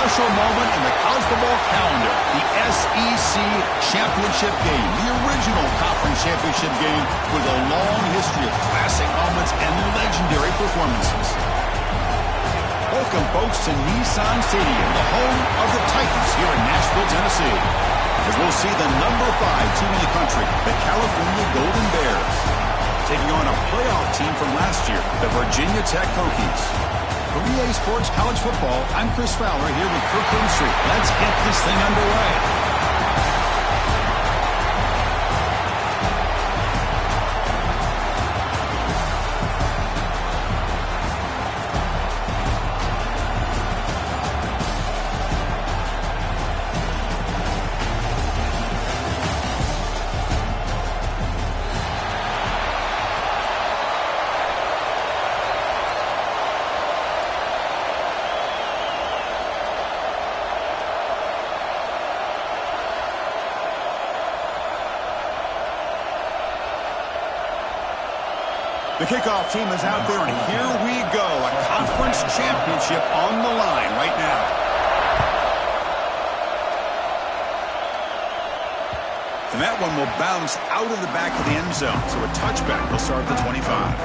special moment in the college football calendar, the SEC Championship game, the original conference championship game with a long history of classic moments and legendary performances. Welcome, folks, to Nissan Stadium, the home of the Titans here in Nashville, Tennessee, as we'll see the number 5 team in the country, the California Golden Bears, taking on a playoff team from last year, the Virginia Tech Hokies. For EA Sports College Football, I'm Chris Fowler here with Kirk Herbstreit. Let's get this thing underway. The kickoff team is out there, and here we go. A conference championship on the line right now. And that one will bounce out of the back of the end zone. So a touchback will start at the 25.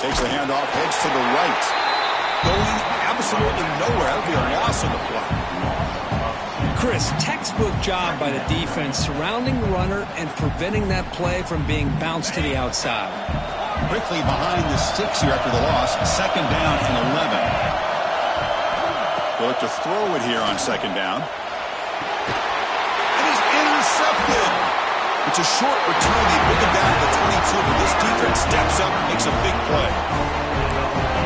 Takes the handoff, heads to the right. Going absolutely nowhere. That would be a loss on the play. Chris, textbook job by the defense surrounding the runner and preventing that play from being bounced to the outside. Quickly behind the sticks here after the loss. 2nd down and 11. They'll look to throw it here on 2nd down. And he's intercepted. It's a short return. They bring him down to the 22, but this defense steps up and makes a big play.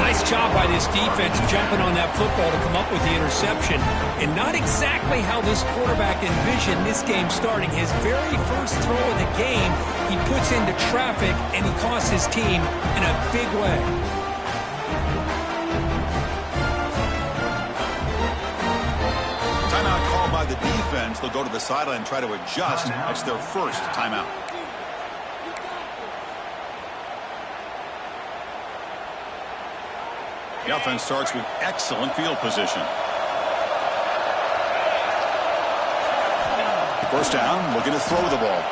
Nice job by this defense jumping on that football to come up with the interception. And not exactly how this quarterback envisioned this game starting. His very first throw of the game, he puts into traffic, and he costs his team in a big way. Timeout called by the defense. They'll go to the sideline and try to adjust. That's their first timeout. The offense starts with excellent field position. First down, looking to throw the ball.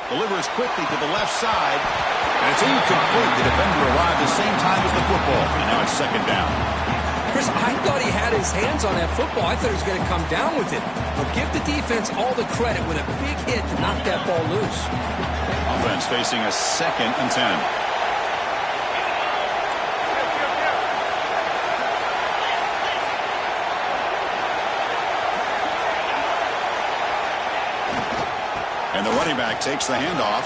Delivers quickly to the left side, and it's incomplete. The defender arrived at the same time as the football, and now it's 2nd down. Chris, I thought he had his hands on that football. I thought he was going to come down with it. But give the defense all the credit with a big hit to knock that ball loose. Offense facing a 2nd and 10. And the running back takes the handoff.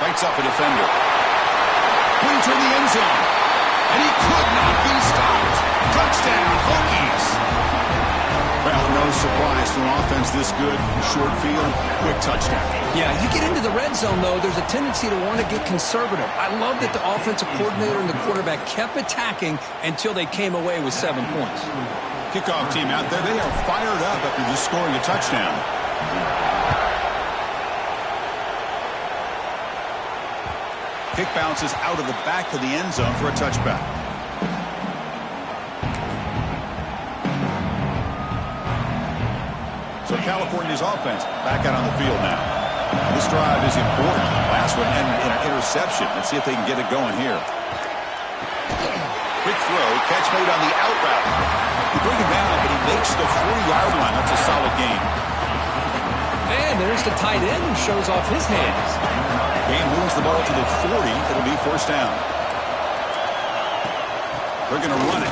Fights up a defender. Brings her in the end zone. And he could not be stopped. Touchdown, Hokies. Well, no surprise for an offense this good. Short field, quick touchdown. Yeah, you get into the red zone, though, there's a tendency to want to get conservative. I love that the offensive coordinator and the quarterback kept attacking until they came away with 7 points. Kickoff team out there, they are fired up after just scoring a touchdown. Kick bounces out of the back of the end zone for a touchback. So California's offense back out on the field now. This drive is important. Last one ended in an interception. Let's see if they can get it going here. Quick throw, catch made on the out route. They bring him down, but he makes the 40-yard line. That's a solid gain. And there's the tight end who shows off his hands. Game moves the ball to the 40. It'll be 1st down. They're going to run it.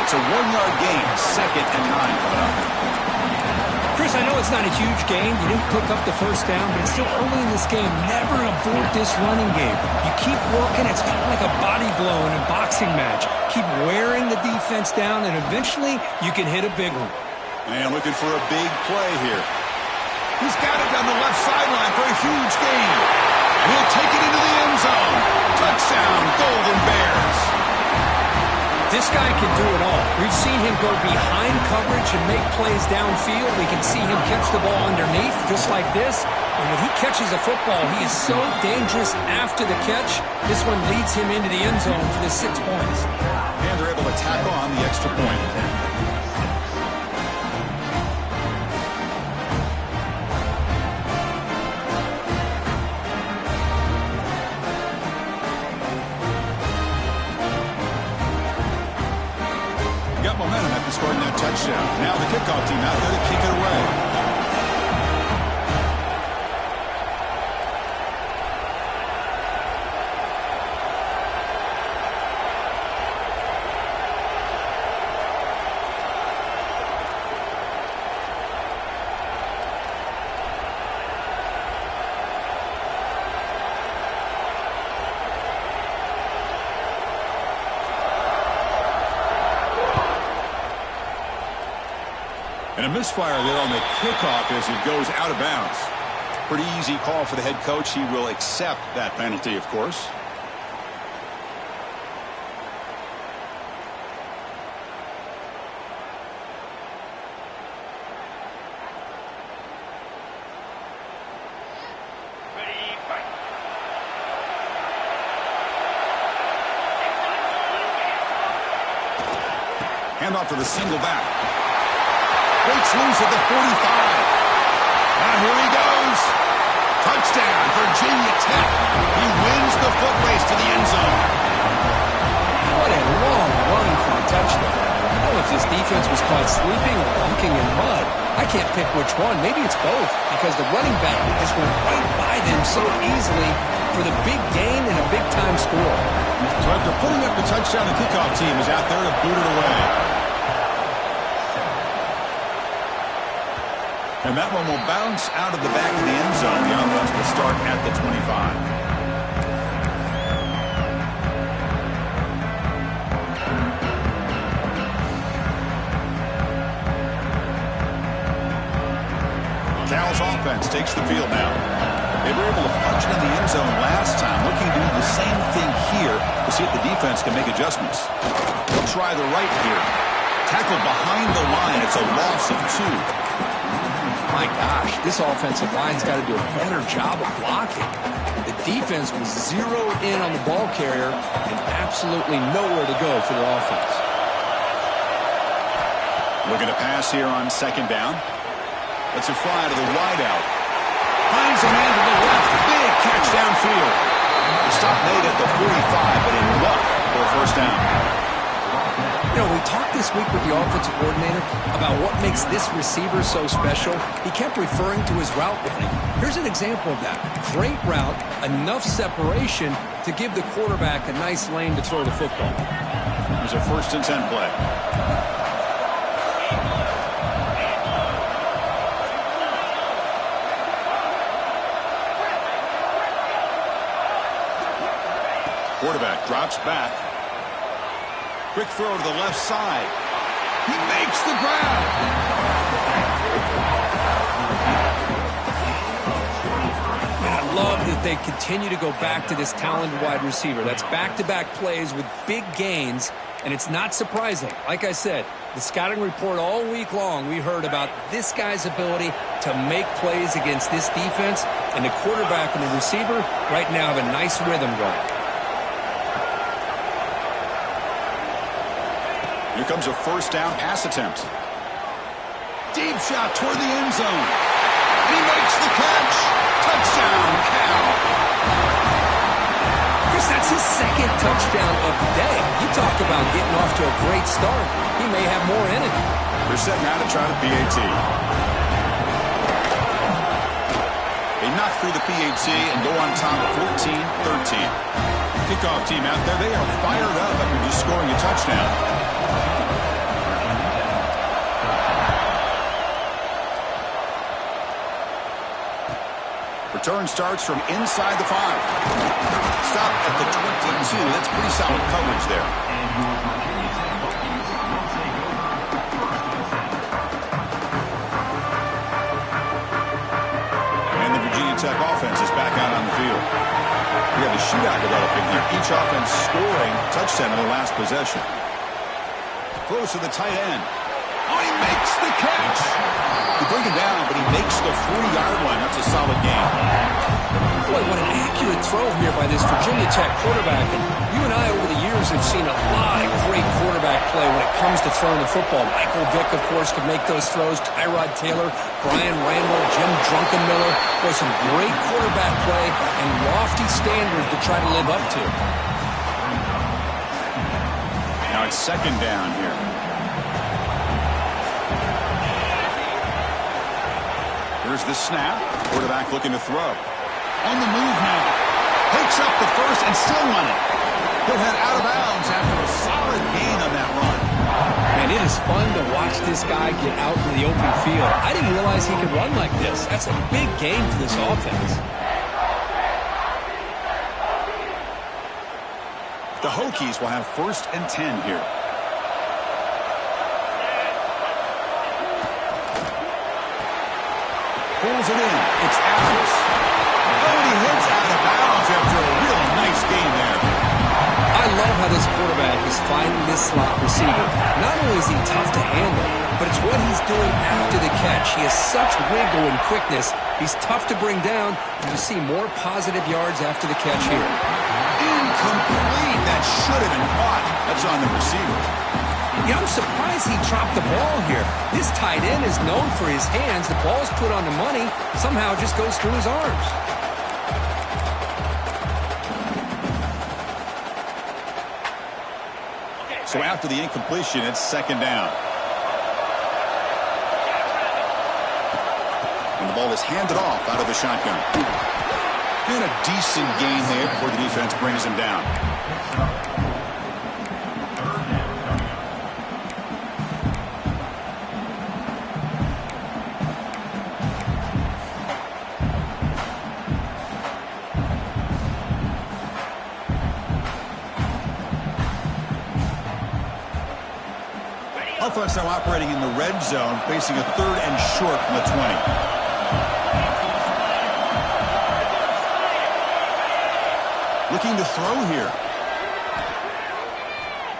It's a 1-yard gain. 2nd and 9 coming up. Chris, I know it's not a huge gain. You didn't pick up the 1st down, but it's still early in this game. Never abort this running game. You keep working. It's kind of like a body blow in a boxing match. Keep wearing the defense down, and eventually you can hit a big one. And looking for a big play here. He's got it down the left sideline for a huge gain. He'll take it into the end zone. Touchdown, Golden Bears. This guy can do it all. We've seen him go behind coverage and make plays downfield. We can see him catch the ball underneath, just like this. And when he catches a football, he is so dangerous after the catch. This one leads him into the end zone for the 6 points. And they're able to tackle on the extra point. Got momentum after scoring that touchdown. Now the kickoff team out there to kick it away. And a misfire there on the kickoff as it goes out of bounds. Pretty easy call for the head coach. He will accept that penalty, of course. Hand off to the single back. Breaks loose at the 45. And here he goes. Touchdown, Virginia Tech. He wins the foot race to the end zone. What a long run for a touchdown. I don't know if this defense was caught sleeping or walking in mud. I can't pick which one. Maybe it's both, because the running back just went right by them so easily for the big gain and a big-time score. So after putting up the touchdown, the kickoff team is out there to boot it away. And that one will bounce out of the back of the end zone. The offense will start at the 25. Cal's offense takes the field now. They were able to punch it in the end zone last time. Looking to do the same thing here to see if the defense can make adjustments. They'll try the right here. Tackle behind the line. It's a loss of 2. My gosh, this offensive line's got to do a better job of blocking. The defense was zeroed in on the ball carrier and absolutely nowhere to go for their offense. Looking to pass here on second down. Let's a fly to the wideout. Finds a man to the left. Big catch downfield. The stop made at the 45, but enough for a first down. You know, we talked this week with the offensive coordinator about what makes this receiver so special. He kept referring to his route running. Here's an example of that. Great route, enough separation to give the quarterback a nice lane to throw the football. There's a 1st and 10 play. Quarterback drops back. Quick throw to the left side. He makes the grab. And I love that they continue to go back to this talented wide receiver. That's back-to-back plays with big gains, and it's not surprising. Like I said, the scouting report all week long, we heard about this guy's ability to make plays against this defense, and the quarterback and the receiver right now have a nice rhythm going. Here comes a first down pass attempt. Deep shot toward the end zone. He makes the catch. Touchdown, Cal. Chris, that's his 2nd touchdown of the day. You talk about getting off to a great start. He may have more in it. They're setting out to try the PAT. They knock through the PAT and go on top 14-13. Kickoff team out there, they are fired up after just scoring a touchdown. Return starts from inside the 5. Stop at the 22. That's pretty solid coverage there. Tech offense is back out on the field. We have a shootout developing here. Each offense scoring touchdown in the last possession. Throws to the tight end. Oh, he makes the catch. You bring him down, but he makes the 40-yard line. That's a solid game. Boy, what an accurate throw here by this Virginia Tech quarterback. And you and I, over the years, have seen a lot of great quarterback play when it comes to throwing the football. Michael Vick, of course, could make those throws. Tyrod Taylor, Brian Randall, Jim Druckenmiller. Boy, some great quarterback play and lofty standards to try to live up to. Now it's second down here. Here's the snap. Quarterback looking to throw. On the move now. Takes up the first and still running. He'll head out of bounds after a solid gain on that run. Man, it is fun to watch this guy get out in the open field. I didn't realize he could run like this. That's a big gain for this offense. The Hokies will have 1st and 10 here. Pulls it in. It's Adams. Oh, and he hits out of bounds after a really nice game there. I love how this quarterback is finding this slot receiver. Not only is he tough to handle, but it's what he's doing after the catch. He has such wiggle and quickness. He's tough to bring down, and you see more positive yards after the catch here. Incomplete. That should have been caught. That's on the receiver. Yeah, I'm surprised he dropped the ball here. This tight end is known for his hands. The ball's put on the money. Somehow it just goes through his arms. So after the incompletion, it's second down. And the ball is handed off out of the shotgun. And a decent gain there before the defense brings him down. Offense now operating in the red zone, facing a 3rd and short from the 20. Looking to throw here.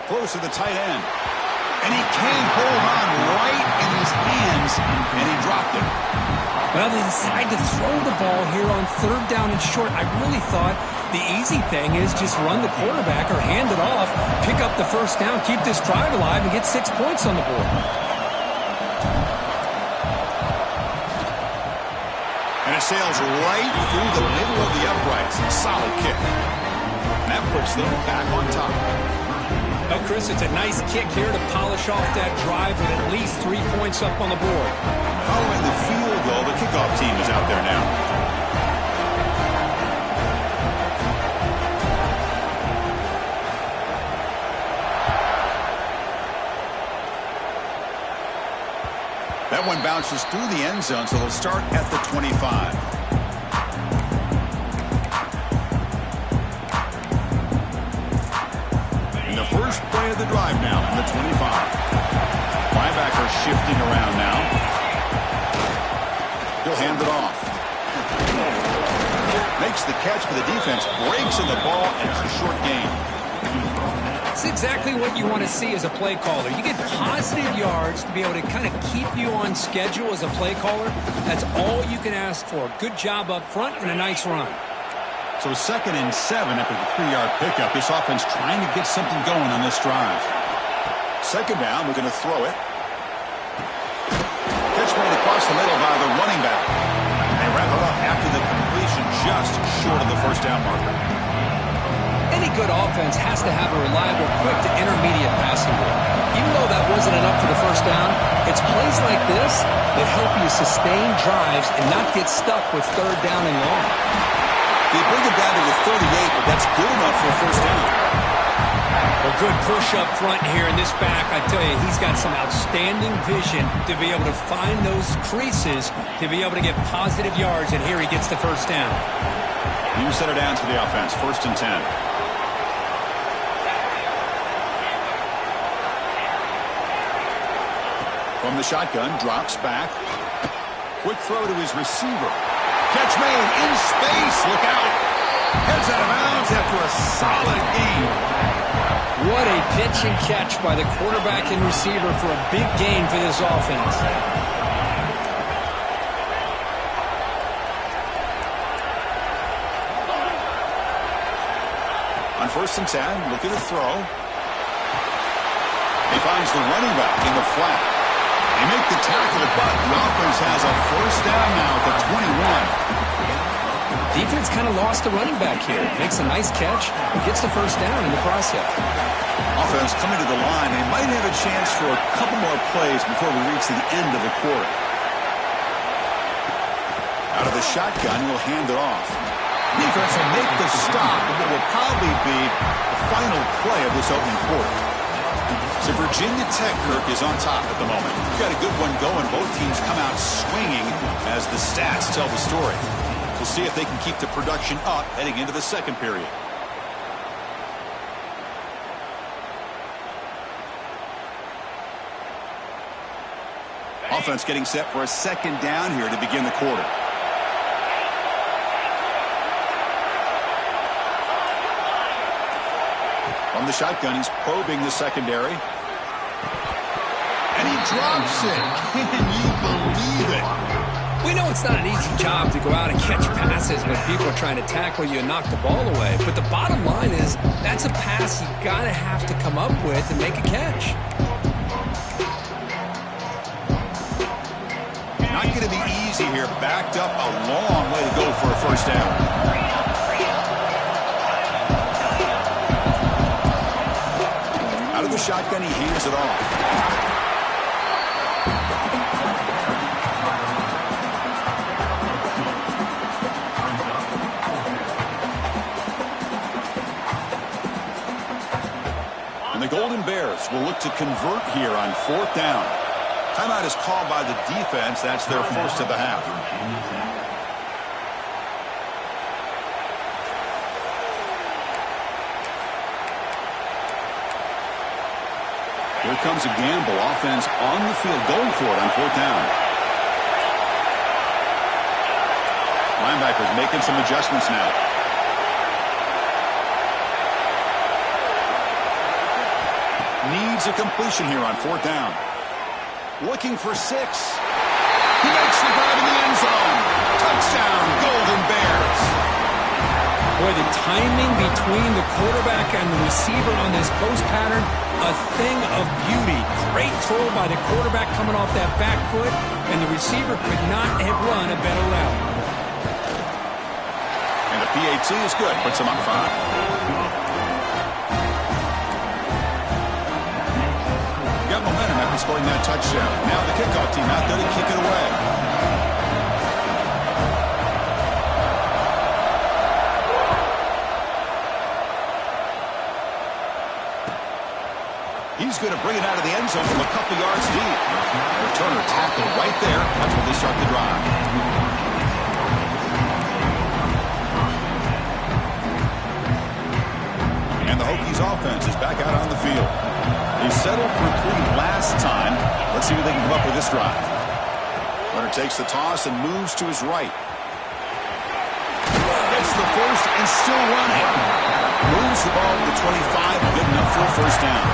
Close to the tight end. And he can't hold on right in his hands, and he dropped it. Well, they decide to throw the ball here on 3rd down and short. I really thought the easy thing is just run the quarterback or hand it off, pick up the 1st down, keep this drive alive, and get 6 points on the board. And it sails right through the middle of the uprights. Solid kick. And that puts them back on top. Well, Chris, it's a nice kick here to polish off that drive with at least 3 points up on the board. Following the field goal, the kickoff team is out there now. That one bounces through the end zone, so they'll start at the 25. And the first play of the drive now from the 25. Linebacker shifting around now. He'll hand it off. Makes the catch, but the defense breaks in the ball, and it's a short gain. It's exactly what you want to see as a play caller. You get positive yards to be able to kind of keep you on schedule as a play caller. That's all you can ask for. Good job up front and a nice run. So 2nd and 7 after the 3-yard pickup. This offense trying to get something going on this drive. Second down, we're going to throw it. Catch made across the middle by the running back. They wrap it up after the completion, just short of the 1st down marker. Any good offense has to have a reliable, quick to intermediate passing game. Even though that wasn't enough for the 1st down, it's plays like this that help you sustain drives and not get stuck with 3rd down and long. They bring it down to the 38, but that's good enough for a 1st down. A good push up front here in this back. I tell you, he's got some outstanding vision to be able to find those creases, to be able to get positive yards, and here he gets the 1st down. New set of downs for the offense, 1st and 10. From the shotgun, drops back. Quick throw to his receiver. Catch made in space. Look out. Heads out of bounds after a solid gain. What a pitch and catch by the quarterback and receiver for a big gain for this offense. On 1st and 10, looking to throw. He finds the running back in the flat. They make the tackle, but the offense has a 1st down now at the 21. Defense kind of lost the running back here. Makes a nice catch, gets the 1st down in the process. Offense coming to the line. They might have a chance for a couple more plays before we reach the end of the quarter. Out of the shotgun, he'll hand it off. Defense will make the stop, but it will probably be the final play of this opening quarter. So Virginia Tech, Kirk, is on top at the moment. Got a good one going. Both teams come out swinging as the stats tell the story. We'll see if they can keep the production up heading into the second period. Offense getting set for a 2nd down here to begin the quarter. From the shotgun, he's probing the secondary. And he drops it. Can you believe it? We know it's not an easy job to go out and catch passes when people are trying to tackle you and knock the ball away. But the bottom line is that's a pass you got to have to come up with and make a catch. Not going to be easy here. Backed up a long way to go for a 1st down. Out of the shotgun, he hands it off. And the Golden Bears will look to convert here on 4th down. Timeout is called by the defense. That's their 1st of the half. Here comes a gamble. Offense on the field going for it on 4th down. Linebackers making some adjustments now. Needs a completion here on 4th down. Looking for 6. He makes the grab in the end zone. Touchdown, Golden Bears. Boy, the timing between the quarterback and the receiver on this post pattern, a thing of beauty. Great throw by the quarterback coming off that back foot, and the receiver could not have run a better route. And the PAT is good. Puts him up 5. Got momentum after scoring that touchdown. Now the kickoff team out there to kick it away. He's going to bring it out of the end zone from a couple yards deep. Returner tackle right there. That's where they start the drive. And the Hokies offense is back out on the field. He settled for 3 last time. Let's see what they can come up with this drive. Runner takes the toss and moves to his right. Gets the 1st and still running. Moves the ball to the 25. Good enough for a 1st down.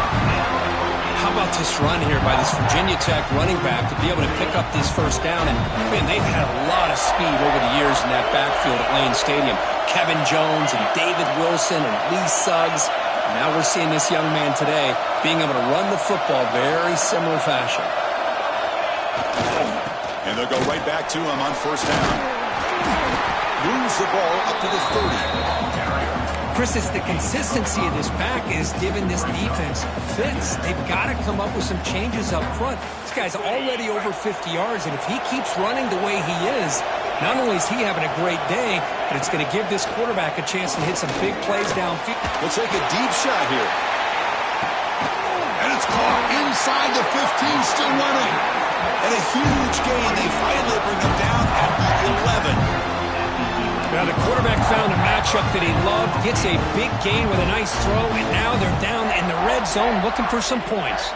How about this run here by this Virginia Tech running back to be able to pick up this 1st down? And, man, they've had a lot of speed over the years in that backfield at Lane Stadium. Kevin Jones and David Wilson and Lee Suggs. Now we're seeing this young man today being able to run the football very similar fashion. And they'll go right back to him on 1st down. Moves the ball up to the 30. Chris, it's the consistency of this back is giving this defense fits. They've got to come up with some changes up front. This guy's already over 50 yards, and if he keeps running the way he is, not only is he having a great day, but it's going to give this quarterback a chance to hit some big plays downfield. We'll take a deep shot here. And it's caught inside the 15, still running. And a huge gain. They finally bring him down at the 11. Now the quarterback found a matchup that he loved, gets a big gain with a nice throw, and now they're down in the red zone looking for some points.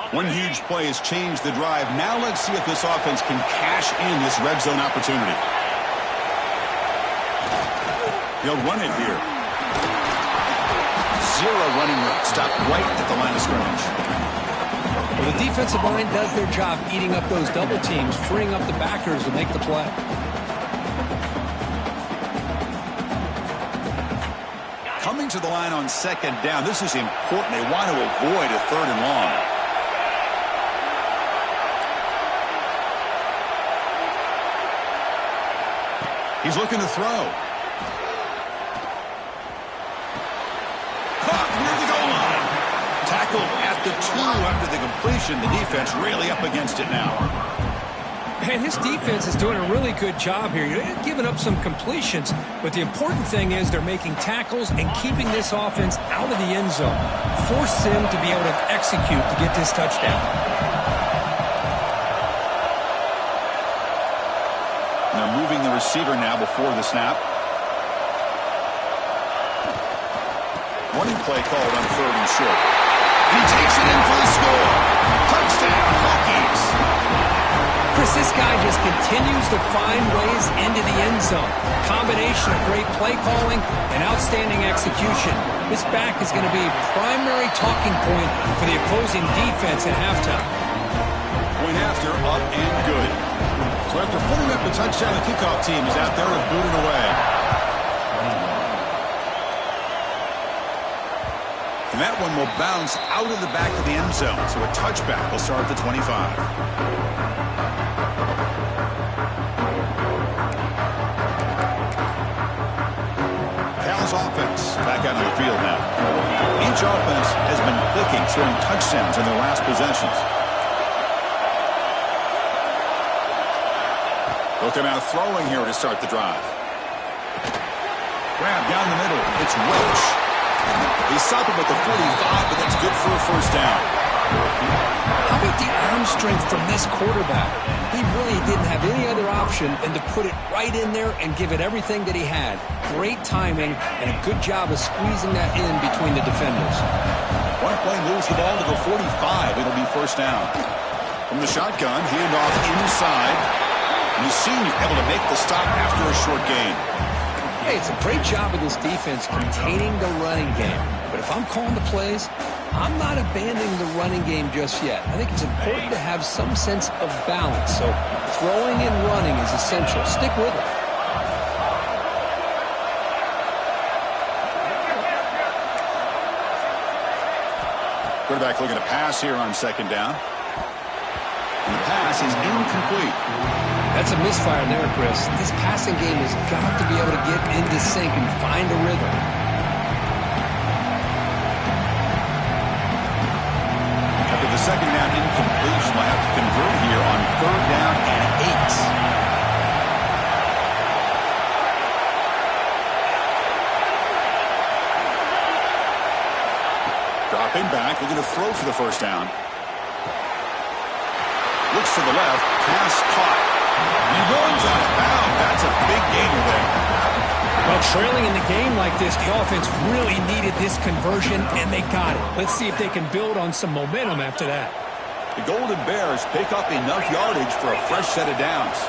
One huge play has changed the drive. Now let's see if this offense can cash in this red zone opportunity. He'll run it here. Zero running room. Stop right at the line of scrimmage. Well, the defensive line does their job eating up those double teams, freeing up the backers to make the play. Coming to the line on second down. This is important. They want to avoid a third and long. He's looking to throw. Caught near the goal line. Tackled at the 2 after the completion. The defense really up against it now. And his defense is doing a really good job here. They're giving up some completions, but the important thing is they're making tackles and keeping this offense out of the end zone. Force him to be able to execute to get this touchdown. They're moving the receiver now before the snap. Running play called on 3rd and short. He takes it in for the score. Touchdown, Hokies. Chris, this guy just continues to find ways into the end zone. Combination of great play calling and outstanding execution. This back is going to be a primary talking point for the opposing defense at halftime. Point after, up and good. So after putting up a touchdown, the kickoff team is out there and booted away. And that one will bounce out of the back of the end zone. So a touchback will start at the 25. Cal's offense back out on the field now. Each offense has been clicking, scoring touchdowns in their last possessions. Looking out throwing here to start the drive. Grab down the middle. It's Welch. He stopped him at the 45, but that's good for a first down. How about the arm strength from this quarterback? He really didn't have any other option than to put it right in there and give it everything that he had. Great timing and a good job of squeezing that in between the defenders. One play moves the ball to the 45. It'll be first down. From the shotgun, handoff inside. And the senior able to make the stop after a short gain. Hey, it's a great job of this defense containing the running game. But if I'm calling the plays, I'm not abandoning the running game just yet. I think it's important to have some sense of balance. So throwing and running is essential. Stick with it. Quarterback looking to pass here on second down. And the pass is incomplete. That's a misfire there, Chris. This passing game has got to be able to get into sync and find a rhythm. After the second down incompletion, we'll have to convert here on 3rd down and 8. Dropping back, looking to throw for the first down. Looks to the left, pass caught. He runs out of bounds. That's a big gainer there. Well, trailing in the game like this, the offense really needed this conversion, and they got it. Let's see if they can build on some momentum after that. The Golden Bears pick up enough yardage for a fresh set of downs.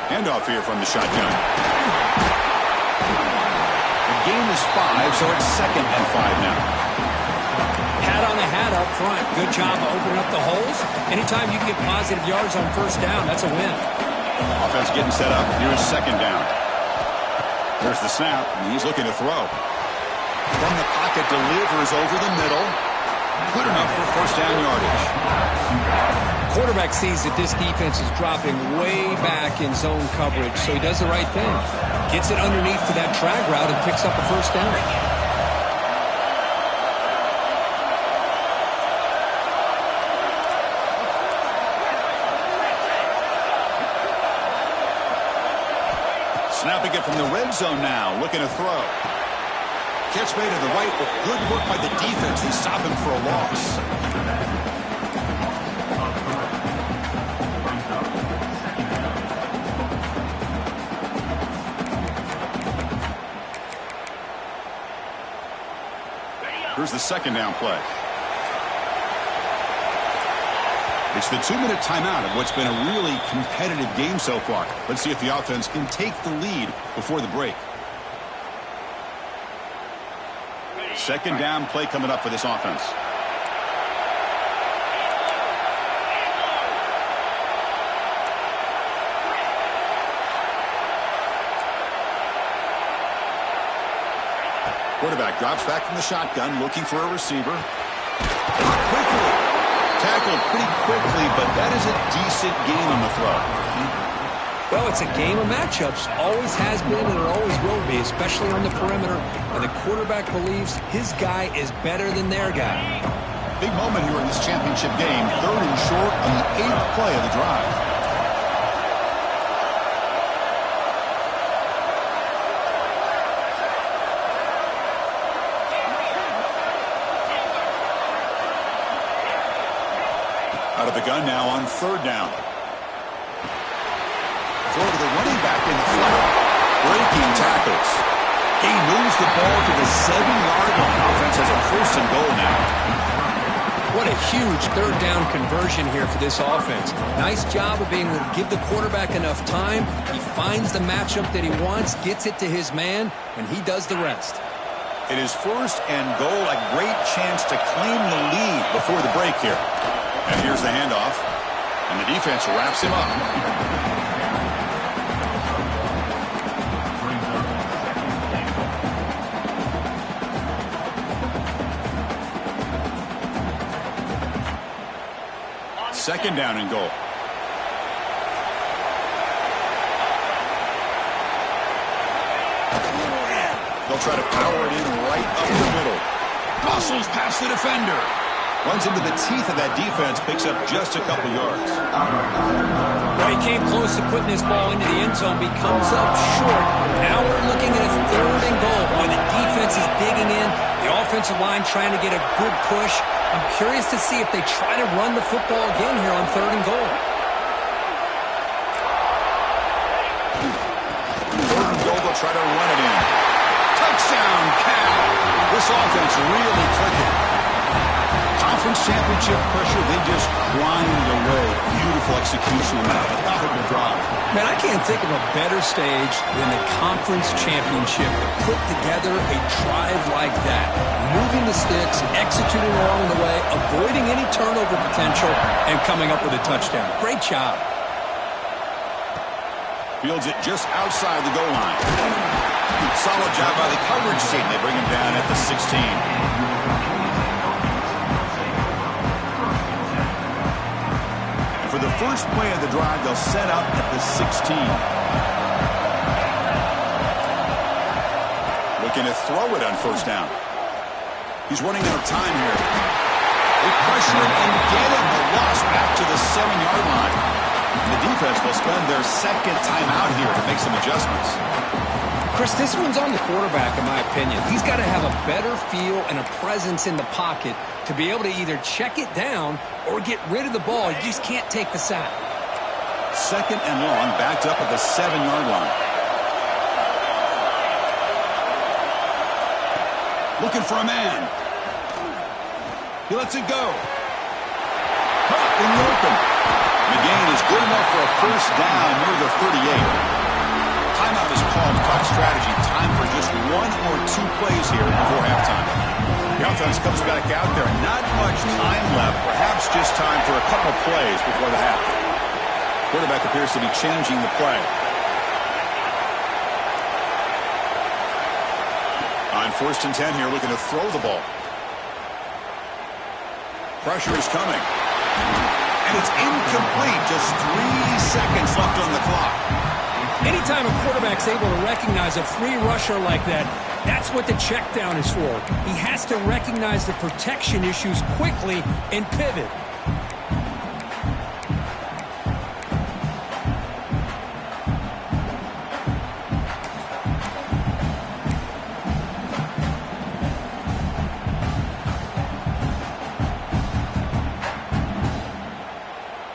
Handoff here from the shotgun. The game is 5, so it's 2nd and 5 now. Hat on a hat up front. Good job of opening up the holes. Anytime you can get positive yards on first down, that's a win. Offense getting set up. Here's second down. There's the snap, and he's looking to throw. From the pocket, delivers over the middle. Good enough for first down yardage. Quarterback sees that this defense is dropping way back in zone coverage, so he does the right thing. Gets it underneath to that drag route and picks up a first down. Snapping it from the red zone now, looking to throw. Catch made to the right, but good work by the defense. They stop him for a loss. Here's the second down play. It's the 2-minute timeout of what's been a really competitive game so far. Let's see if the offense can take the lead before the break. Second down play coming up for this offense. Quarterback drops back from the shotgun, looking for a receiver. Quickly. Tackled pretty quickly, but that is a decent gain on the throw. Well, it's a game of matchups. Always has been and it always will be, especially on the perimeter. And the quarterback believes his guy is better than their guy. Big moment here in this championship game. 3rd and short on the 8th play of the drive. Out of the gun now on 3rd down. Throw to the running back in the flat. Breaking tackles. He moves the ball to the 7-yard line. Offense has a 1st and goal now. What a huge 3rd down conversion here for this offense. Nice job of being able to give the quarterback enough time. He finds the matchup that he wants, gets it to his man, and he does the rest. It is 1st and goal. A great chance to claim the lead before the break here. And here's the handoff. And the defense wraps him up. Second down and goal. They'll try to power it in right up the middle. Muscles past the defender. Runs into the teeth of that defense, picks up just a couple yards. Well, he came close to putting his ball into the end zone, but he comes up short. Now we're looking at a 3rd and goal when the defense is digging in, the offensive line trying to get a good push. I'm curious to see if they try to run the football again here on 3rd and goal. 3rd and goal, they'll try to run it in. Touchdown, Cal. This offense really clicking. Conference championship pressure, they just grind away. Beautiful execution on that methodical drive. Man, I can't think of a better stage than the conference championship to put together a drive like that. Moving the sticks, executing along the way, avoiding any turnover potential, and coming up with a touchdown. Great job. Fields it just outside the goal line. Solid job by the coverage team. They bring him down at the 16. For the first play of the drive, they'll set up at the 16. Looking to throw it on 1st down. He's running out of time here. They pressure him and get him. A loss back to the 7-yard line. And the defense will spend their 2nd timeout here to make some adjustments. Chris, this one's on the quarterback, in my opinion. He's got to have a better feel and a presence in the pocket to be able to either check it down or get rid of the ball. You just can't take the sack. 2nd and long, backed up at the 7-yard line. Looking for a man. He lets it go. Caught in the open. McGain is good enough for a 1st down near the 38. Timeout is called to talk strategy. Time for just 1 or 2 plays here before halftime. The offense comes back out there. Not much time left. Perhaps just time for a couple plays before the half. Quarterback appears to be changing the play. On 1st and 10 here, looking to throw the ball. Pressure is coming. And it's incomplete. Just 3 seconds left on the clock. Anytime a quarterback's able to recognize a free rusher like that, that's what the check down is for. He has to recognize the protection issues quickly and pivot.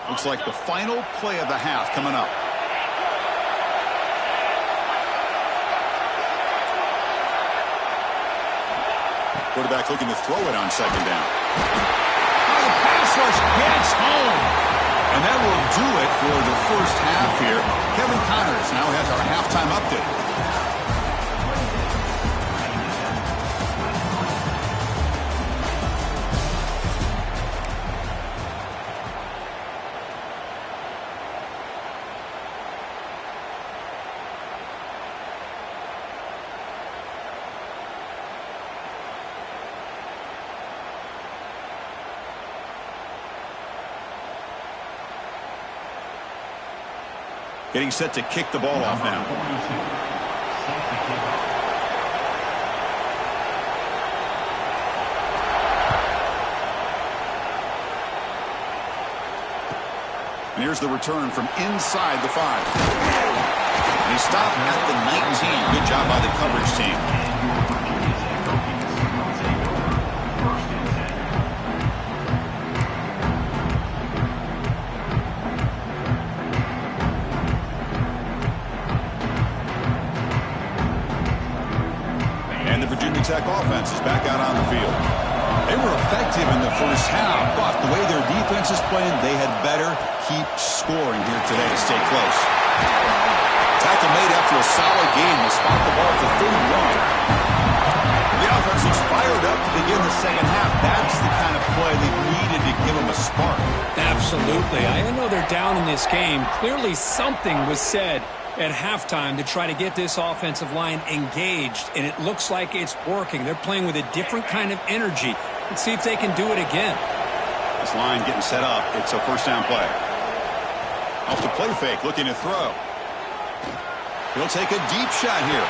Looks like the final play of the half coming up. Quarterback looking to throw it on second down. Oh, the pass rush gets home. And that will do it for the first half here. Kevin Connors now has our halftime update. Getting set to kick the ball off now. And here's the return from inside the 5. And he stopped at the 19. Good job by the coverage team. Tech offense is back out on the field. They were effective in the first half, but the way their defense is playing, they had better keep scoring here today to stay close. Tackle made after a solid game. They spot the ball at the 31. The offense is fired up to begin the second half. That's the kind of play they needed to give them a spark. Absolutely. I know they're down in this game. Clearly something was said at halftime to try to get this offensive line engaged, and it looks like it's working. They're playing with a different kind of energy. Let's see if they can do it again. This line getting set up. It's a first down play. Off the play fake, looking to throw. He'll take a deep shot here.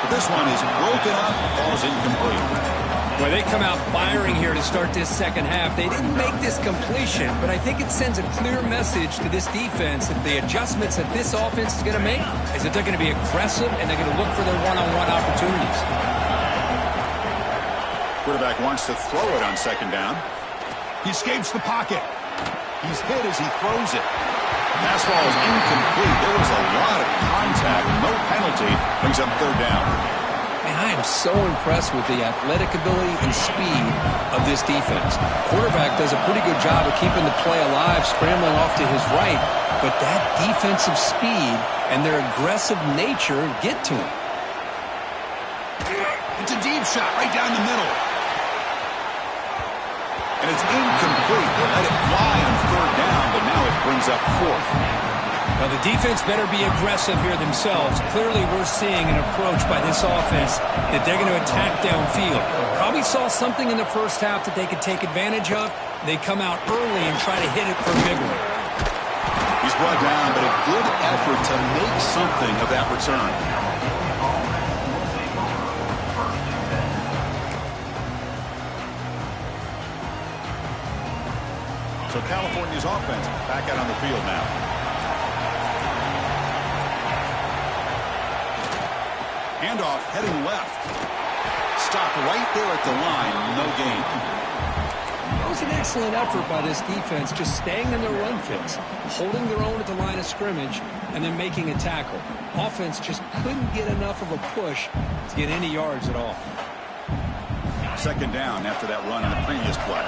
But this one is broken up, falls incomplete. Well, they come out firing here to start this second half. They didn't make this completion, but I think it sends a clear message to this defense that the adjustments that this offense is going to make is that they're going to be aggressive and they're going to look for their one-on-one opportunities. Quarterback wants to throw it on second down. He escapes the pocket. He's hit as he throws it. Pass ball is incomplete. There was a lot of contact. No penalty. Brings up third down. Man, I am so impressed with the athletic ability and speed of this defense. Quarterback does a pretty good job of keeping the play alive, scrambling off to his right, but that defensive speed and their aggressive nature get to him. It's a deep shot right down the middle. And it's incomplete. They let it fly on third down, but now it brings up fourth. Now, the defense better be aggressive here themselves. Clearly, we're seeing an approach by this offense that they're going to attack downfield. Probably saw something in the first half that they could take advantage of. They come out early and try to hit it for a big one. He's brought down, but a good effort to make something of that return. So California's offense back out on the field now. Handoff heading left. Stopped right there at the line. No gain. That was an excellent effort by this defense, just staying in their run fits, holding their own at the line of scrimmage, and then making a tackle. Offense just couldn't get enough of a push to get any yards at all. Second down after that run in the previous play.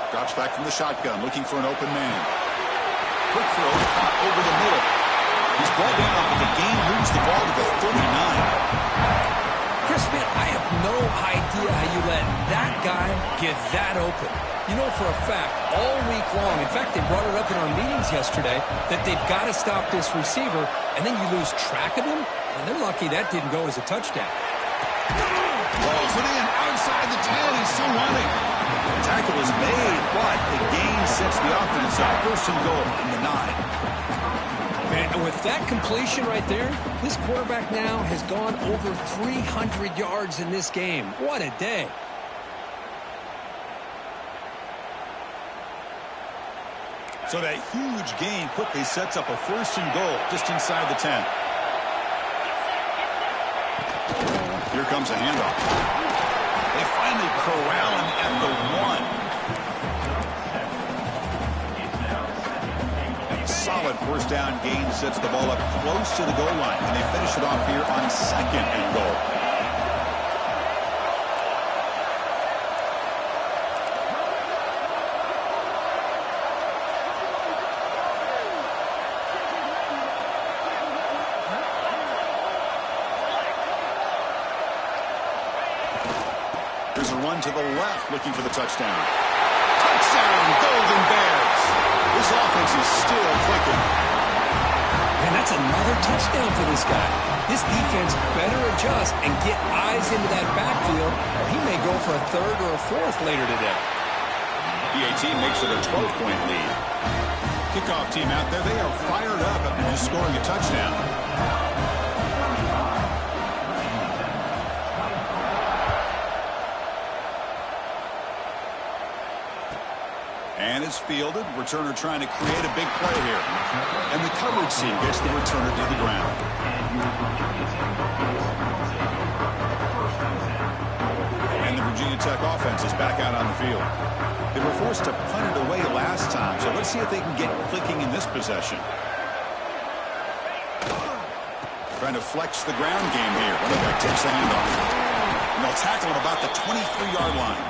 Drops back from the shotgun, looking for an open man. Quick throw, caught over the middle. He's brought down, but the game moves the ball to the 39. Chris, man, I have no idea how you let that guy get that open. You know for a fact, all week long, in fact, they brought it up in our meetings yesterday, that they've got to stop this receiver, and then you lose track of him, and they're lucky that didn't go as a touchdown. Rolls it in, outside the 10, he's still running. The tackle is made, but the gain sets the offense up. First and goal from the 9. And with that completion right there, this quarterback now has gone over 300 yards in this game. What a day. So that huge gain quickly sets up a first and goal just inside the 10. Here comes a handoff. They finally corral him at the 1. solid first down gain sets the ball up close to the goal line, and they finish it off here on 2nd and goal. There's a run to the left looking for the touchdown. Touchdown, Golden Bears. This offense is still clicking. And that's another touchdown for this guy. This defense better adjust and get eyes into that backfield, or he may go for a 3rd or a 4th later today. PAT makes it a 12-point lead. Kickoff team out there, they are fired up after just scoring a touchdown. And it's fielded. Returner trying to create a big play here. And the coverage team gets the returner to the ground. And the Virginia Tech offense is back out on the field. They were forced to punt it away last time, so let's see if they can get clicking in this possession. Trying to flex the ground game here. Running back takes the handoff. And they'll tackle at about the 23-yard line.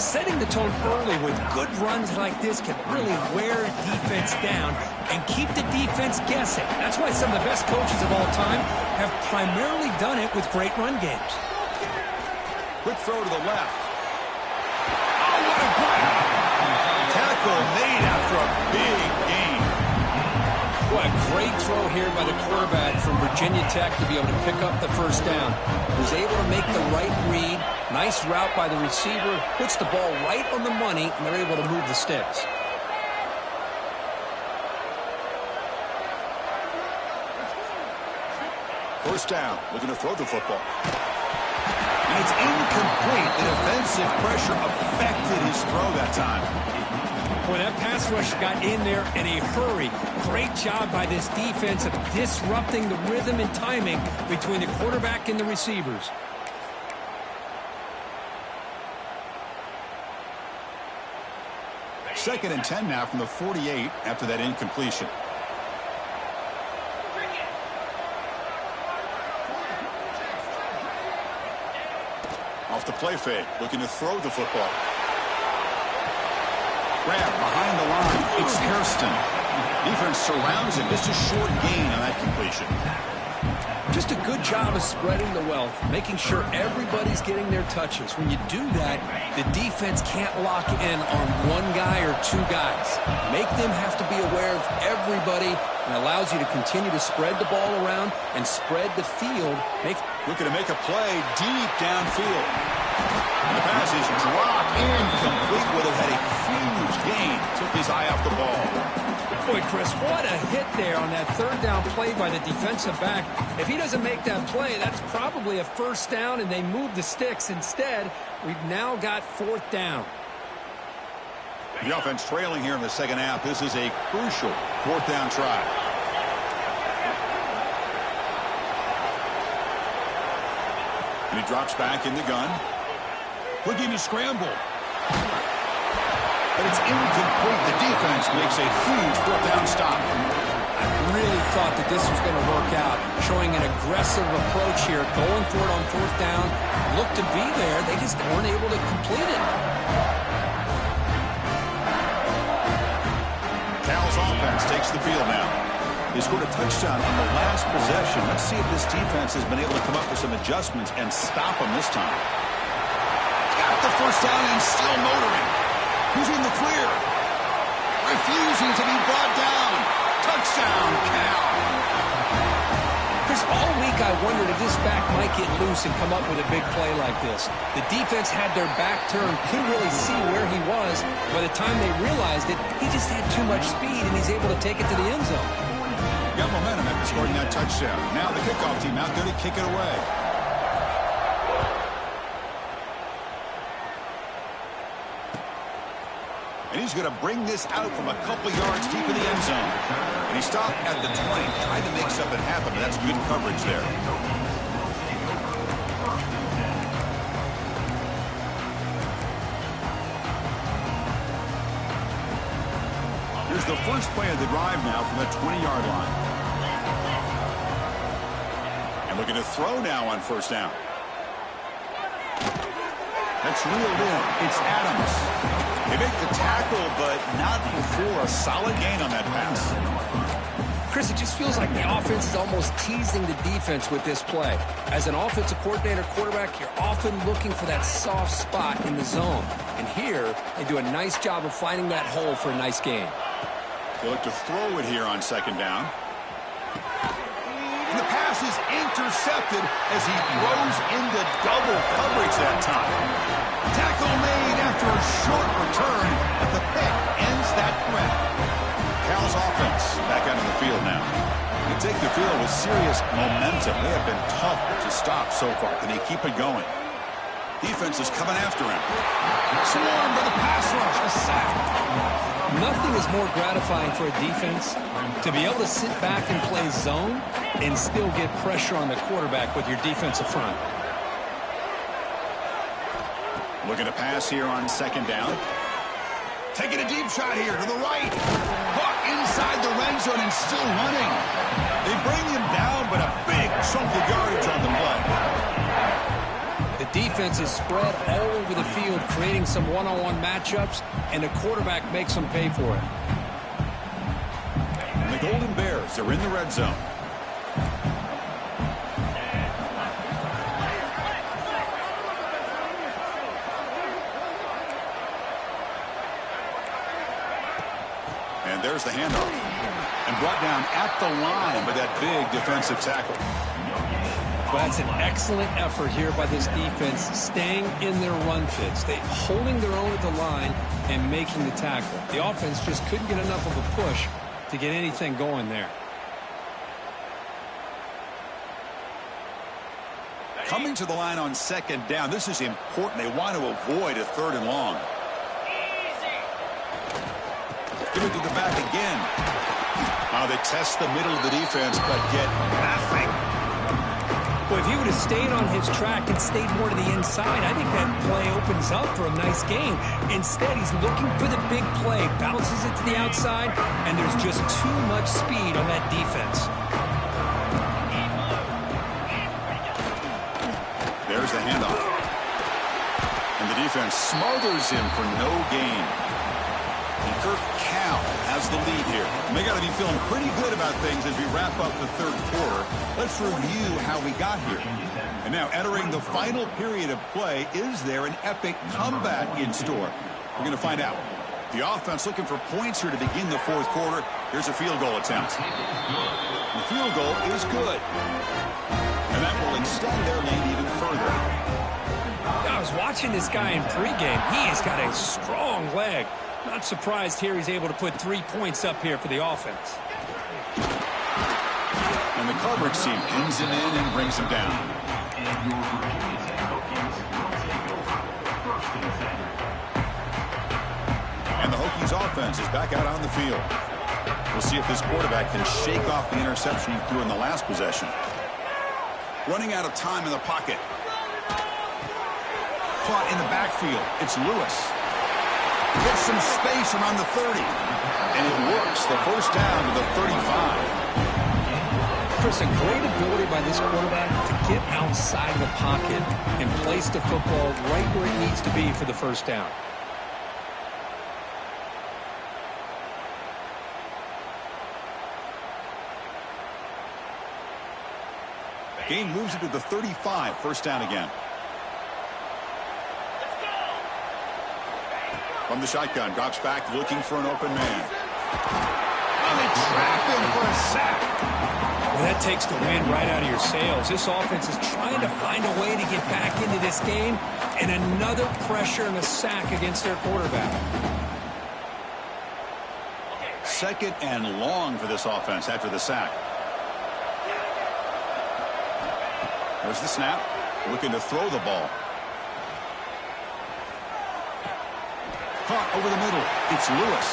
Setting the tone early with good runs like this can really wear a defense down and keep the defense guessing. That's why some of the best coaches of all time have primarily done it with great run games. Quick throw to the left. Oh, what a grab! Tackle made after a big gain. What a great throw here by the quarterback from Virginia Tech to be able to pick up the first down. Was able to make the right read. Nice route by the receiver. Puts the ball right on the money, and they're able to move the sticks. First down. Looking to throw the football. And it's incomplete. The defensive pressure affected his throw that time. Boy, that pass rush got in there in a hurry. Great job by this defense of disrupting the rhythm and timing between the quarterback and the receivers. Second and 10 now from the 48 after that incompletion. Off the play fake, looking to throw the football. Grab behind the line. It's Hairston. Defense surrounds him. Just a short gain on that completion. Just a good job of spreading the wealth, making sure everybody's getting their touches. When you do that, the defense can't lock in on one guy or two guys. Make them have to be aware of everybody, and allows you to continue to spread the ball around and spread the field. Looking to make a play deep downfield. And the pass is dropped incomplete. Would have had a huge gain. Took his eye off the ball. Boy, Chris, what a hit there on that third down play by the defensive back. If he doesn't make that play, that's probably a first down, and they move the sticks. Instead, we've now got 4th down. The offense trailing here in the second half. This is a crucial 4th down try. And he drops back in the gun. Looking to scramble. But it's incomplete. The defense makes a huge 4th down stop. I really thought that this was going to work out. Showing an aggressive approach here. Going for it on 4th down. Looked to be there. They just weren't able to complete it. Cal's offense takes the field now. They scored a touchdown on the last possession. Let's see if this defense has been able to come up with some adjustments and stop them this time. Got the first down and still motoring. Who's in the clear? Refusing to be brought down. Touchdown, Cal. Chris, all week I wondered if this back might get loose and come up with a big play like this. The defense had their back turned, couldn't really see where he was. By the time they realized it, he just had too much speed, and he's able to take it to the end zone. Got momentum after scoring that touchdown. Now the kickoff team out there to kick it away. And he's going to bring this out from a couple yards deep in the end zone. And he stopped at the 20, trying to make something happen, but that's good coverage there. Here's Here's the first play of the drive now from the 20-yard line. And looking to throw now on first down. That's reeled in. It's Adams. They make the tackle, but not before a solid gain on that pass. Chris, it just feels like the offense is almost teasing the defense with this play. As an offensive coordinator, quarterback, you're often looking for that soft spot in the zone. And here, they do a nice job of finding that hole for a nice gain. They look to throw it here on second down. And the pass is intercepted as he throws into double coverage that time. Tackle made after a short return, but the pick ends that threat. Cal's offense back out on the field now. They take the field with serious momentum. They have been tough to stop so far. Can they keep it going? Defense is coming after him. Swarmed by the pass rush. A sack. Nothing is more gratifying for a defense to be able to sit back and play zone and still get pressure on the quarterback with your defensive front. Looking to pass here on second down. Taking a deep shot here to the right. Caught inside the red zone and still running. They bring him down, but a big chunk of yardage on the play. The defense is spread all over the field, creating some one-on-one matchups, and the quarterback makes them pay for it. And the Golden Bears are in the red zone. And there's the handoff. And brought down at the line by that big defensive tackle. Well, that's an excellent effort here by this defense, staying in their run fits. They holding their own at the line and making the tackle. The offense just couldn't get enough of a push to get anything going there. Coming to the line on second down, this is important. They want to avoid a third and long. Give it to the back again. They test the middle of the defense, but get nothing. Well, if he would have stayed on his track and stayed more to the inside, I think that play opens up for a nice gain. Instead, he's looking for the big play, bounces it to the outside, and there's just too much speed on that defense. There's the handoff. And the defense smothers him for no gain. And Kirk Cal has the lead here. And they got to be feeling pretty good about things as we wrap up the third quarter. Let's review how we got here. And now entering the final period of play, is there an epic comeback in store? We're going to find out. The offense looking for points here to begin the fourth quarter. Here's a field goal attempt. The field goal is good. And that will extend their lead even further. I was watching this guy in pregame. He has got a strong leg. Not surprised here he's able to put 3 points up here for the offense. And the coverage team pins him in and brings him down. And the Hokies offense is back out on the field. We'll see if this quarterback can shake off the interception he threw in the last possession. Running out of time in the pocket. Caught in the backfield. It's Lewis. Gets some space around the 30. And it works. The first down to the 35. Chris, a great ability by this quarterback to get outside the pocket and place the football right where it needs to be for the first down. Game moves it to the 35. First down again. From the shotgun, drops back, looking for an open man. And they trap him for a sack. Well, that takes the wind right out of your sails. This offense is trying to find a way to get back into this game, and another pressure and a sack against their quarterback. Second and long for this offense after the sack. There's the snap. Looking to throw the ball. Caught over the middle. It's Lewis.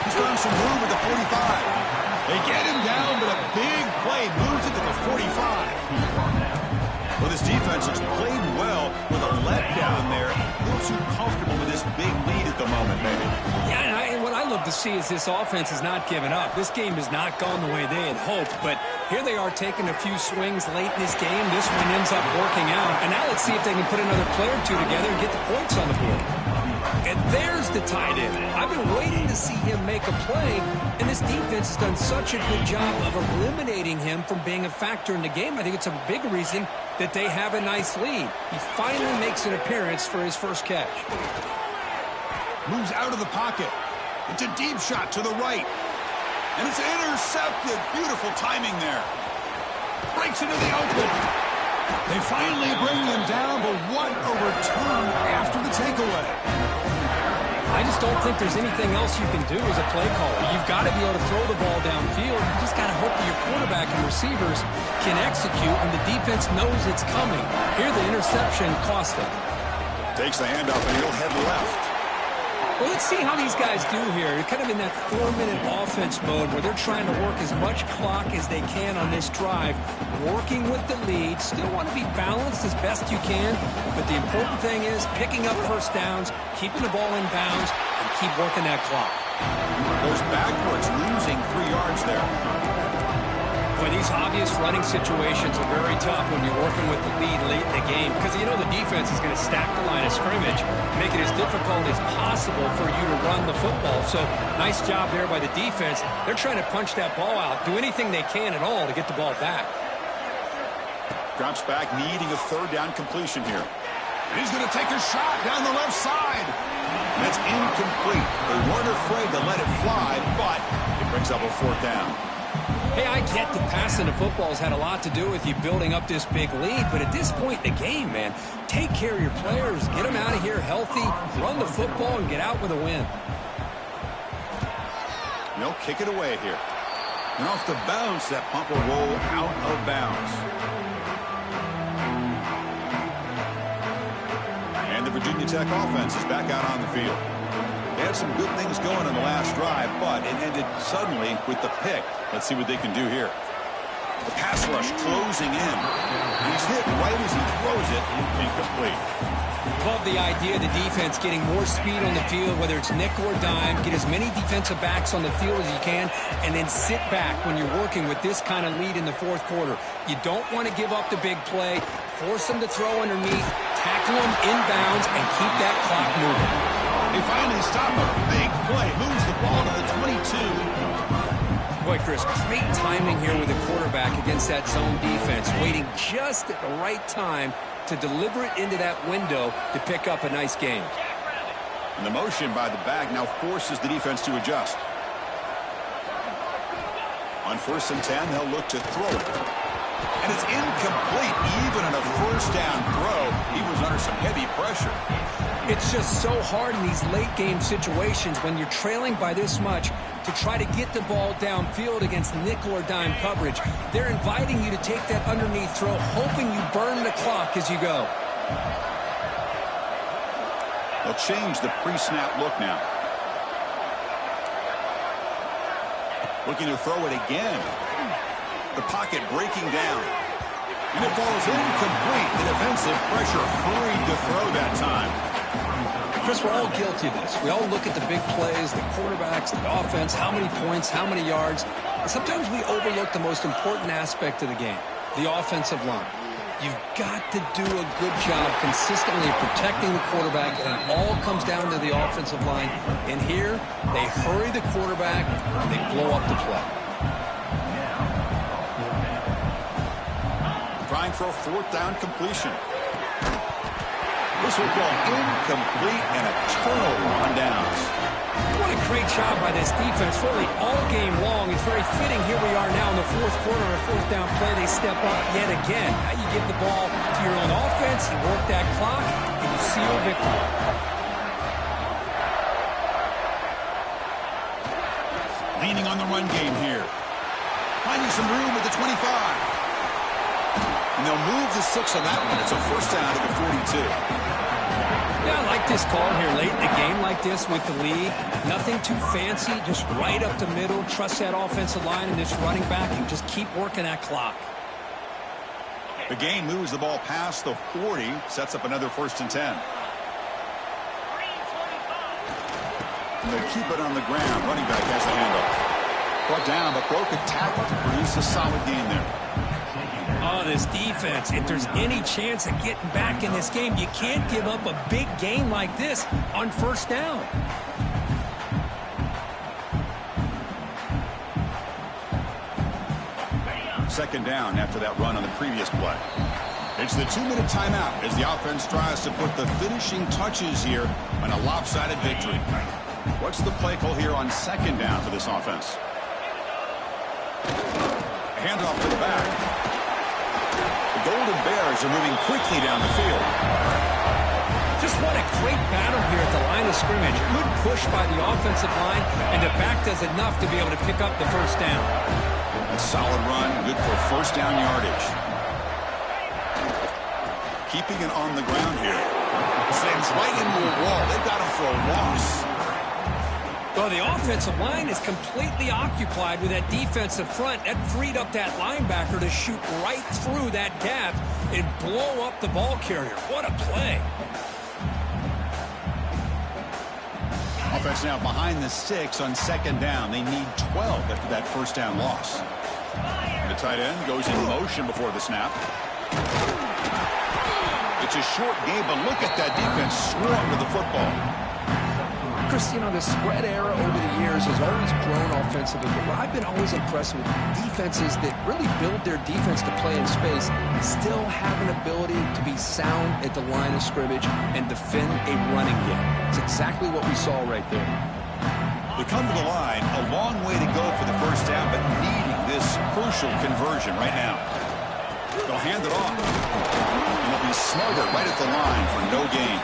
He's found some room at the 45. They get him down, but a big play moves it to the 45. Well, this defense has played well with a letdown there. A little too comfortable with this big lead at the moment, maybe. Yeah, and what I love to see is this offense has not given up. This game has not gone the way they had hoped, but here they are taking a few swings late in this game. This one ends up working out, and now let's see if they can put another play or two together and get the points on the board. And there's the tight end. I've been waiting to see him make a play, and this defense has done such a good job of eliminating him from being a factor in the game. I think it's a big reason that they have a nice lead. He finally makes an appearance for his first catch. Moves out of the pocket. It's a deep shot to the right. And it's intercepted. Beautiful timing there. Breaks into the open. They finally bring them down, but what a return after the takeaway. I just don't think there's anything else you can do as a play caller. You've got to be able to throw the ball downfield. You just got to hope that your quarterback and receivers can execute when the defense knows it's coming. Here the interception cost them. Takes the handoff and he'll head left. Well, let's see how these guys do here. They're kind of in that 4-minute offense mode where they're trying to work as much clock as they can on this drive, working with the lead. Still want to be balanced as best you can, but the important thing is picking up first downs, keeping the ball in bounds, and keep working that clock. Goes backwards, losing 3 yards there. Boy, these obvious running situations are very tough when you're working with the lead late in the game because you know the defense is going to stack the line of scrimmage, make it as difficult as possible for you to run the football. So nice job there by the defense. They're trying to punch that ball out, do anything they can at all to get the ball back. Drops back, needing a 3rd down completion here. He's going to take a shot down the left side. That's incomplete. They weren't afraid to let it fly, but it brings up a 4th down. Hey, I get that passing the football has had a lot to do with you building up this big lead, but at this point in the game, man, take care of your players, get them out of here healthy, run the football, and get out with a win. They'll kick it away here. And off the bounce, that punt will roll out of bounds. And the Virginia Tech offense is back out on the field. They had some good things going in the last drive, but it ended suddenly with the pick. Let's see what they can do here. The pass rush closing in. He's hit right as he throws it, incomplete. Love the idea of the defense getting more speed on the field, whether it's nickel or dime, get as many defensive backs on the field as you can, and then sit back when you're working with this kind of lead in the 4th quarter. You don't want to give up the big play, force them to throw underneath, tackle them inbounds, and keep that clock moving. They finally stop a big play, moves the ball to the 22. Boy, Chris, great timing here with the quarterback against that zone defense, waiting just at the right time to deliver it into that window to pick up a nice game. And the motion by the back now forces the defense to adjust. On 1st and 10, they'll look to throw it. And it's incomplete, even on a 1st down throw. He was under some heavy pressure. It's just so hard in these late game situations when you're trailing by this much to try to get the ball downfield against nickel or dime coverage. They're inviting you to take that underneath throw, hoping you burn the clock as you go. They'll change the pre-snap look now. Looking to throw it again. The pocket breaking down. And it falls incomplete. The defensive pressure hurried to throw that time. Chris, we're all guilty of this. We all look at the big plays, the quarterbacks, the offense, how many points, how many yards. And sometimes we overlook the most important aspect of the game, the offensive line. You've got to do a good job consistently protecting the quarterback, and it all comes down to the offensive line. And here, they hurry the quarterback, and they blow up the play. Trying for a 4th down completion. This will go incomplete and a turnover on downs. What a great job by this defense really all game long. It's very fitting. Here we are now in the 4th quarter, a 4th down play. They step up yet again. Now you give the ball to your own offense, you work that clock, and you seal victory. Leaning on the run game here. Finding some room at the 25. And they'll move the 6 on that one. It's a 1st down to the 42. Yeah, I like this call here late in the game like this with the lead. Nothing too fancy, just right up the middle. Trust that offensive line and this running back and just keep working that clock. The game moves the ball past the 40, sets up another 1st and 10. They keep it on the ground. Running back has the handoff. Brought down, but broke a tackle to produce a solid gain there. Oh, this defense, if there's any chance of getting back in this game, you can't give up a big gain like this on first down. Second down after that run on the previous play. It's the 2-minute timeout as the offense tries to put the finishing touches here on a lopsided victory. What's the play call here on second down for this offense? Handoff to the back. The Golden Bears are moving quickly down the field. Just what a great battle here at the line of scrimmage. Good push by the offensive line, and the back does enough to be able to pick up the first down. A solid run, good for first down yardage. Keeping it on the ground here. Sends right into a wall. They've got him for a loss. Well, the offensive line is completely occupied with that defensive front. That freed up that linebacker to shoot right through that gap and blow up the ball carrier. What a play. Offense now behind the 6 on second down. They need 12 after that first down loss. The tight end goes in motion before the snap. It's a short game, but look at that defense swarm to the football. Chris, you know, the spread era over the years has always grown offensively, but I've been always impressed with defenses that really build their defense to play in space, still have an ability to be sound at the line of scrimmage and defend a running game. It's exactly what we saw right there. They come to the line, a long way to go for the first down, but needing this crucial conversion right now. They'll hand it off. And they'll be smarter right at the line for no gain.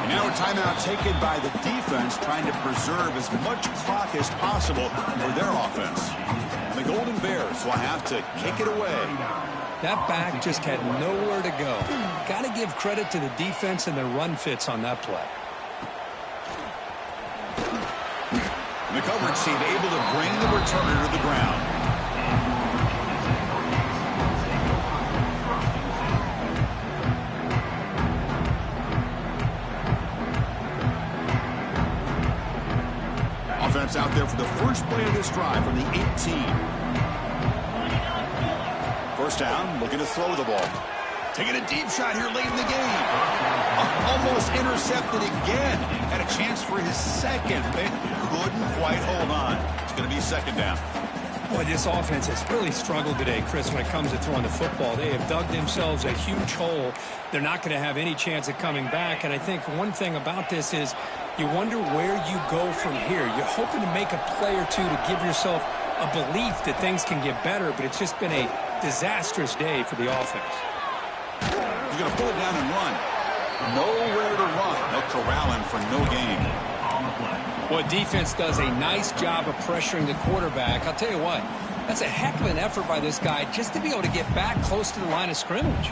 And now a timeout taken by the defense, trying to preserve as much clock as possible for their offense. And the Golden Bears will have to kick it away. That back just had nowhere to go. Got to give credit to the defense and their run fits on that play. And the coverage team able to bring the returner to the ground. Offense out there for the first play of this drive from the 18. First down, looking to throw the ball. Taking a deep shot here late in the game. Almost intercepted again. Had a chance for his second, but couldn't quite hold on. It's going to be second down. Boy, this offense has really struggled today, Chris, when it comes to throwing the football. They have dug themselves a huge hole. They're not going to have any chance of coming back. And I think one thing about this is you wonder where you go from here. You're hoping to make a play or two to give yourself a belief that things can get better, but it's just been a disastrous day for the offense. He's going to pull it down and run. Nowhere to run. They'll corral him for no gain. Well, defense does a nice job of pressuring the quarterback. I'll tell you what, that's a heck of an effort by this guy just to be able to get back close to the line of scrimmage.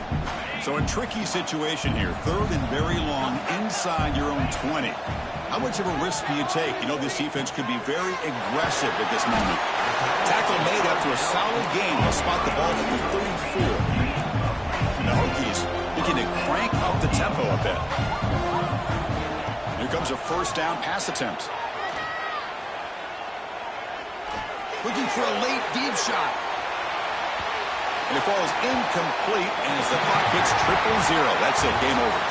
So a tricky situation here. Third and very long inside your own 20. How much of a risk do you take? You know this defense could be very aggressive at this moment. Tackle made after a solid gain. They'll spot the ball at the 34. And the Hokies looking to crank up the tempo a bit. Here comes a first down pass attempt. Looking for a late deep shot. And it falls incomplete as the clock hits 0-0. That's it. Game over.